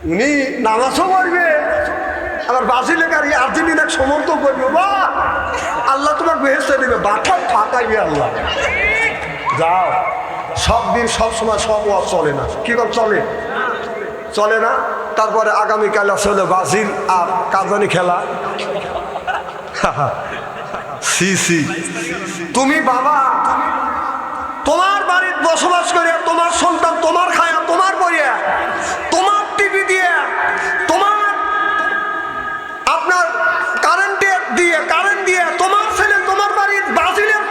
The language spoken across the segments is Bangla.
উনি নামাজও পড়বে, আবার ব্রাজিলের আর আর্জেন্টিনাকে সমর্থন করবে। বাহ, আল্লাহ তোমাকে বেহেশতে দিবে, বাটা ফাটাইবে আল্লাহ। যাও, সব দিন সব সময় সব ওয়াজ চলে না। কি করে চলে? চলে না। তারপরে আগামীকাল আসলে ব্রাজিল আর কাজানি খেলা। সি সি, তুমি বাবা তোমার বাড়ির বসবাস করে, তোমার সন্তান তোমার খায়া, তোমার পরিয়া, তোমার টিভি দিয়ে, তোমার আপনার কারেন্ট দিয়ে তোমার ছেলে তোমার বাড়ির ব্রাজিলের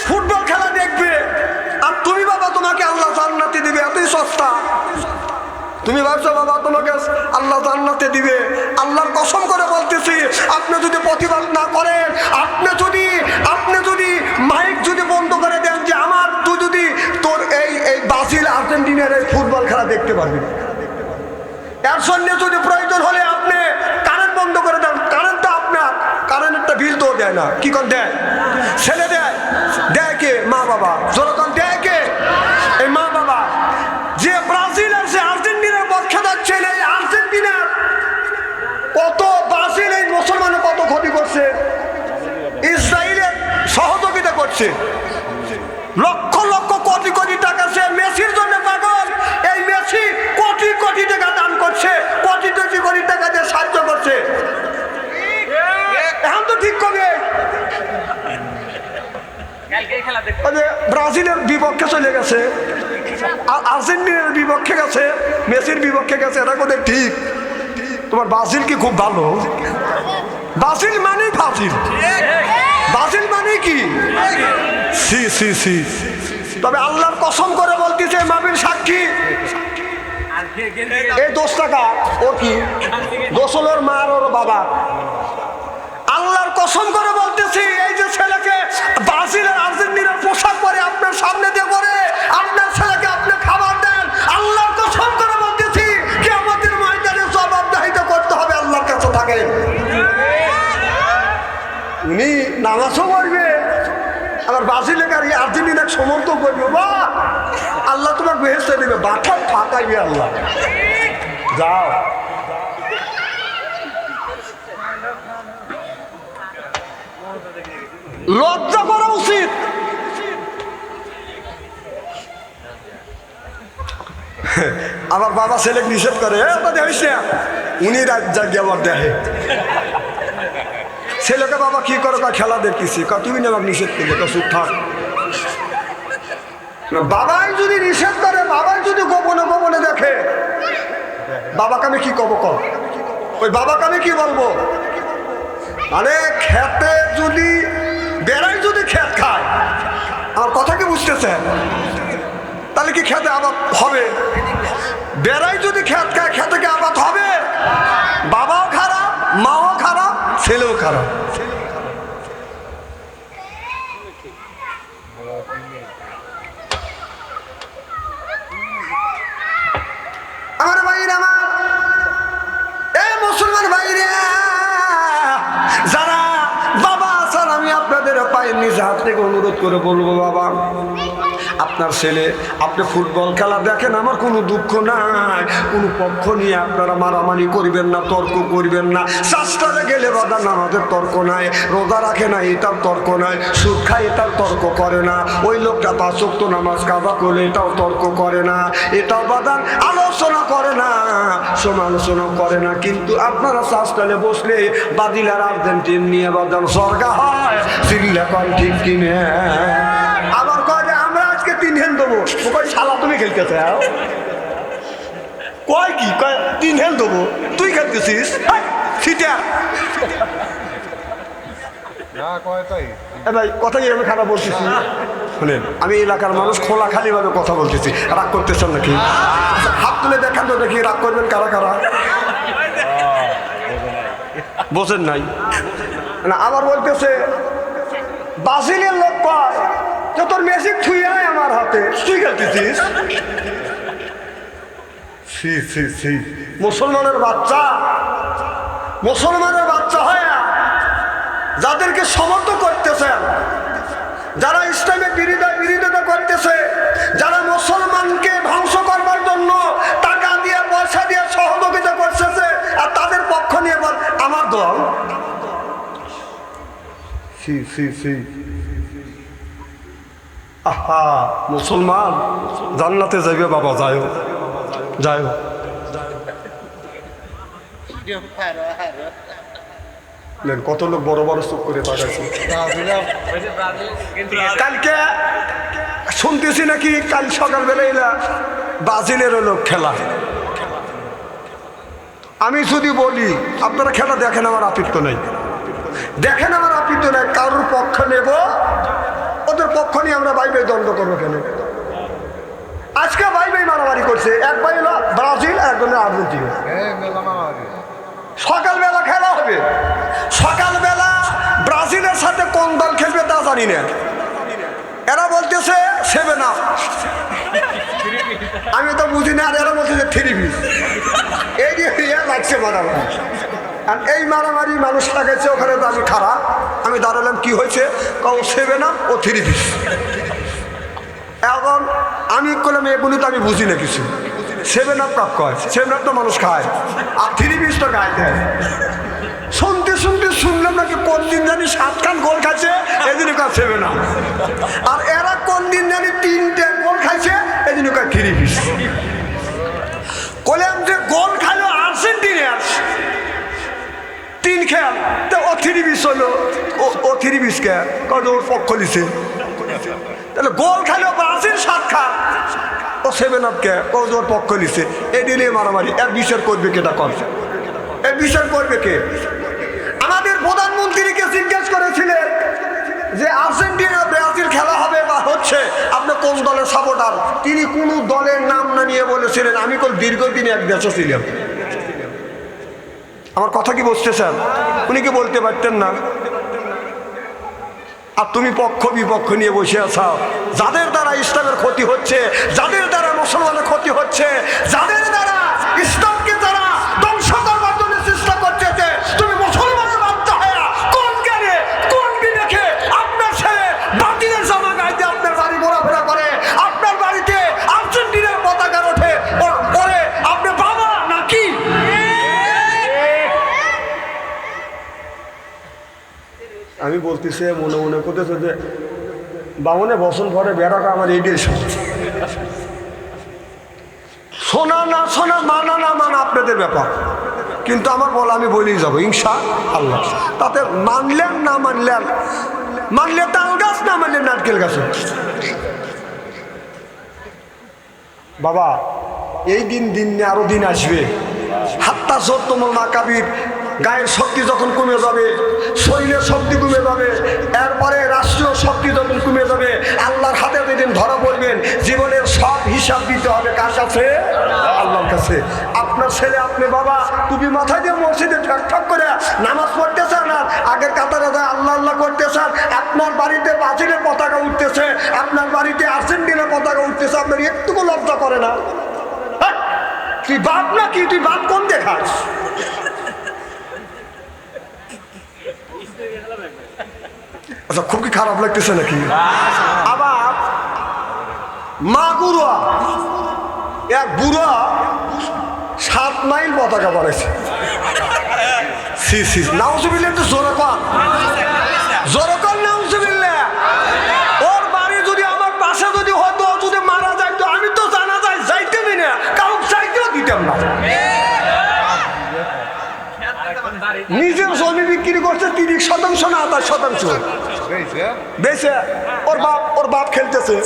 ফুটবল খেলা দেখবে, আর তুমি বাবা তোমাকে আল্লাহ জান্নাতে দিবে। এতই সস্তা। তুমি ভাবছো বাবা তোমাকে আল্লাহ জান্নাতে দিবে? আল্লাহর কসম করে বলতেছি, আপনি যদি প্রতিবাদ না করেন, আপনি যদি মাইক যদি বন্ধ করে দেন যে আমার তুই যদি তোর এই ব্রাজিল আর্জেন্টিনার এই ফুটবল খেলা দেখতে পারবি, এর জন্য যদি প্রয়োজন হলে আপনি কারেন্ট বন্ধ করে দেন। কারেন্টটা আপনার, কারেন্টের বিল তো দেয় না। কি করে দেয়? ছেলে দেয়। দেয় কে? মা বাবা। যখন দেয় কে? এই মা বাবা। যে ব্রাজিল আছে আর্জেন্টিনার পক্ষে যাচ্ছেন, এই আর্জেন্টিনার কত ব্রাজিল এই মুসলমানের কত ক্ষতি করছে, ইসরায়েলের সহযোগিতা করছে। লক্ষ লক্ষ কোটি কোটি টাকা সে মেসির জন্য পাগল। এই মেসি কোটি কোটি টাকা দান করছে, কোটি কোটি টাকা দিয়ে সাহায্য করছে। এখন তো ঠিক কবে ব্রাজিলের বিপক্ষে চলে গেছে, আর্জেন্টিনার বিপক্ষে গেছে, মেসির বিপক্ষে গেছে। এটা কোথায় ঠিক? তোমার ব্রাজিল কি খুব ভালো? ব্রাজিল মানে ফাজিল, ব্রাজিল মানে কি? সি সি সি। তবে আল্লাহর কসম করে বলতেছে, মাবির সাক্ষী, এই 10 টাকা ও কি গোসলের মার ওর বাবা। আল্লাহর কসম করে বলতেছি, এই যে ছেলেকে ব্রাজিলের আর্জেন্টিনার পোশাক পরে আপনার সামনে দিয়ে করে আপনার ছেলেকে আপনি খাবার দেন, আল্লাহর কসম করে বলতেছি কিয়ামতের ময়দানে জবাবদিহিতা করতে হবে আল্লাহর কাছে। থাকে উনি নামাজও পড়বে, আবার ব্রাজিলের আর আর্জেন্টিনাকে সমর্থন করবে। বাহ, আল্লাহ তোমাকে বেহেশতে দিবে, বাটা ফাটাইবে আল্লাহ। যাও, লজ্জা করা উচিত। আমার বাবা ছেলেকে নিষেধ করে, উনি রাজ্জাকে আবার দেখে। ছেলেকে বাবা কি করো? খেলা দেখতেছি। তুমি না আমাকে নিষেধ করবে, চুপ থাক। বাবাই যদি নিষেধ করে, বাবাই যদি গোপনে গোপনে দেখে, বাবাকে আমি কি কব? ওই বাবাকে আমি কি বলবো? মানে খেতে যদি বেড়াই যদি খেত খায়, আমার কথা কি বুঝতেছেন? তাহলে কি খেতে আবাদ হবে? বেড়াই যদি খেত খায়, খেতে কি আবাদ হবে? বাবাও খারাপ, মাও খারাপ, ছেলেও খারাপ। আমার ভাইরা, আমার এই মুসলমান ভাইরা যারা বাবা আছেন, আমি আপনাদের পায়ের নিচে হাত থেকে অনুরোধ করে বলবো, বাবা আপনার ছেলে আপনি ফুটবল খেলা দেখেন, আমার কোনো দুঃখ নাই। কোনো পক্ষ নিয়ে আপনারা মারামারি করবেন না, তর্ক করবেন না। শাস্ত্রে গেলে বাধা নামাজের তর্ক নাই, রোজা রাখে না এটার তর্ক নাই, সুদ খায় এটার তর্ক করে না, ওই লোকটা 5 ওয়াক্ত নামাজ কাজা করলে এটাও তর্ক করে না, এটাও বাধা আলোচনা করে না, সমালোচনা করে না। কিন্তু আপনারা শাস্ত্রে বসলে ব্রাজিল আর আর্জেন্টিনা নিয়ে বাদান সরগা হয়, চিল্লা কন ঠিক কিনে। আবার কয় যে আমরা আজকে 3 হেন দেবো। কয় শালা তুমি খেলতেছে? কয় কি? কয় 3 হেন দেবো, তুই খেলতেছিস? সিটা ভাই কথাই আমি খারাপ বলতেছি। শুনেন, আমি এলাকার মানুষ, খোলা খালি ভাবে কথা বলতেছি। রাগ করতেছেন নাকি? হাত তুলে দেখান তো দেখি, রাগ করবেন কারা কারা? বোঝেন নাই না? আবার বলতেছে ব্রাজিলের লোক কয় যে তোর মেসি থুই আয় আমার হাতে, তুই খেলতেছিস? মুসলমানের বাচ্চা, মুসলমানের বাচ্চা হয় যাদেরকে সমর্থন করতেছেন, যারা ইসলামের বিরোধিতা করতেছে, যারা মুসলমানকে ধ্বংস করবার জন্য টাকা দিয়ে পয়সা দিয়ে সহযোগিতা দল সি সি সি আহা মুসলমান জান্নাতে যাইবে বাবা, যাইও যাইও। কত লোক বড় বড় চোখ করে তাকাইছে। কালকে শুনতেছি নাকি কাল সকালবেলা এলা ব্রাজিলের লোক খেলা। আমি যদি বলি আপনারা খেলা দেখেন, আমার আপত্তি নেই, দেখেন আমার আপত্তি নেই, কারোর পক্ষ নেব, ওদের পক্ষ নিয়ে আমরা ভাই ভাই দ্বন্দ্ব করবো কেন? আজকে ভাই ভাই মারামারি করছে, এক ভাই হলো ব্রাজিল, একজনের আর্জেন্টিনা। সকালবেলা খেলা হবে, সকালবেলা ব্রাজিলের সাথে কোন দল খেলবে তা জানি না, এরা বলতেছে 7 আপ, আমি তো বুঝি না, আর এরা বলতেছে 3 পিস। এই যে লাগছে মারামারি, আর এই মারামারি মানুষ লাগাইছে ওখানে, তো আমি খারাপ, আমি দাঁড়ালাম কি হয়েছে, 7 আপ ও 3 পিস। এখন আমি করলাম এগুলি তো আমি বুঝি না কিছু, 7 আপ কাপ কয়, 7 আপ তো মানুষ খায়, আর 3 পিস তো গায়ে দেয়। শুনতে শুনতে শুনলাম নাকি কোন দিন জানি 7 খান গোল খাইছে, এই জন্য কাজ 7 আপ, আর এরা কোন দিন জানি 3টে গোল খাইছে, এই জন্য কাজ 3 পিস। বললাম যে গোল খাইলো আর্জেন্টিনার 3 খেল, তো ও 3 পিস হলো, ও 3 পিস কে কত ওর পক্ষ লিছে, তাহলে গোল খাইলো ব্রাজিল 7 খান, ও 7 আপ কে ও ওর পক্ষ লিছে, এই দিনে মারামারি। এর বিচার করবে কেটা করছে, এর বিচার করবে কে? আমাদের প্রধানমন্ত্রীকে জিজ্ঞেস করেছিলেন যে আর্জেন্টিনা ব্রাজিল খেলা হবে বা হচ্ছে, আপনি কোন দলের সাপোর্টার? তিনি কোনো দলের নাম না নিয়ে বলেছিলেন আমি কোন দীর্ঘদিন এক দেশে ছিলাম। আমার কথা কি বুঝতেছেন? উনি কি বলতে পারতেন না? আর তুমি পক্ষ বিপক্ষ নিয়ে বসে আছো, যাদের দ্বারা ইসলামের ক্ষতি হচ্ছে, যাদের দ্বারা মুসলমানের ক্ষতি হচ্ছে, যাদের দ্বারা ইসলামকে তারা ধ্বংস করবার জন্য চেষ্টা করছে, তুমি মুসলমানের বাচ্চা হয়ে কোন জ্ঞানে কোন বিবেকে আপনার ছেলে বাতিলের জামা গাইতে আপনার বাড়ি ঘোরাফেরা করে, আপনার বাড়িতে আর্জেন্টিনার পতাকা ওঠে, ওরে আপনি বাবা নাকি? আমি বলতেছি মনে মনে করতেছে যে বামনে বসন পরে বেড়াকা আমার এইটাই শোনা না শোনা, মানা না মানা আপনাদের ব্যাপার, কিন্তু আমার বলা আমি বলেই যাবো ইনশা আল্লাহ। তাতে মানলেন না মানলেন, মানলে তাল গাছ, না মানলে নারকেল গাছ। বাবা এই দিন দিন নিয়ে আরো দিন আসবে, হাত্তা জোর তোমার মাকাবির গায়ের শক্তি যখন কমে যাবে, শরীরের শক্তি কমে যাবে, এরপরে রাষ্ট্রীয় শক্তি যখন কমে যাবে, আল্লাহর হাতে যেদিন ধরা পড়বেন, জীবনের সব হিসাব দিতে হবে কার কাছে? আল্লাহর কাছে। আপনার ছেলে, আপনি বাবা টুপি মাথায় দিয়ে মসজিদে ঠক ঠক করে নামাজ পড়তেছেন, আর আগের কাতারে যায় আল্লাহ আল্লাহ করতেছেন, আপনার বাড়িতে ব্রাজিলের পতাকা উঠতেছে, আপনার বাড়িতে আর্জেন্টিনার পতাকা উঠতেছে, আপনার একটুকু লজ্জা করে না? তুই বাপ না কি? তুই বাপ কোন দেখাস? আচ্ছা খুব কি খারাপ লাগতেছে নাকি? আবার মা গুরুয়া এক বুড়া 7 মাইল পতাকা বানাইছে। নাউজুবিল্লাহ, একটু জোরে কর, জোরে কর নাউজুবিল্লাহ। ওর বাড়ি যদি আমার পাশে যদি হতো, যদি মারা যাইতো, আমি তো জানা যায় যাইতেমই না, কাউকে চাইতেও দিতাম না। নিজের জমি বিক্রি করছে 30% না 28% বেশে, ওর বাপ খেলতেছে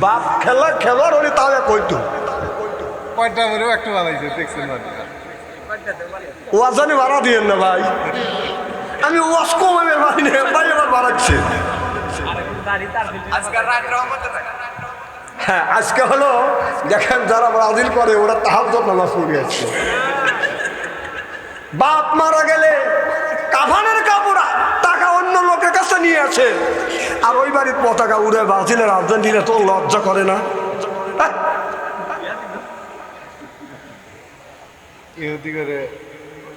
বাপ খেলার হলে তাহলে কইতো ওয়াজানি ভাড়া দিয়েন না ভাই, আমি ওয়াজ কমে ভাই না ভাই, আবার বাড়াচ্ছে। হ্যাঁ আজকে হলো দেখেন যারা ব্রাজিল করে ওরা তাহাজ্জুদ নামাজ পড়ে আসছে। বাপ মারা গেলে কাফনের কাপড় টাকা অন্য লোকের কাছে নিয়ে আছে, আর ওই বাড়ির পতাকা উড়ে ব্রাজিলের আর্জেন্টিনা, তো লজ্জা করে না?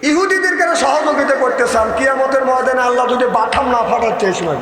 ইহুদিদের কেন সহযোগিতা করতে চান? কিয়ামতের ময়দানে আল্লাহ যদি বাঠাম না ফাটাচ্ছে এই সময়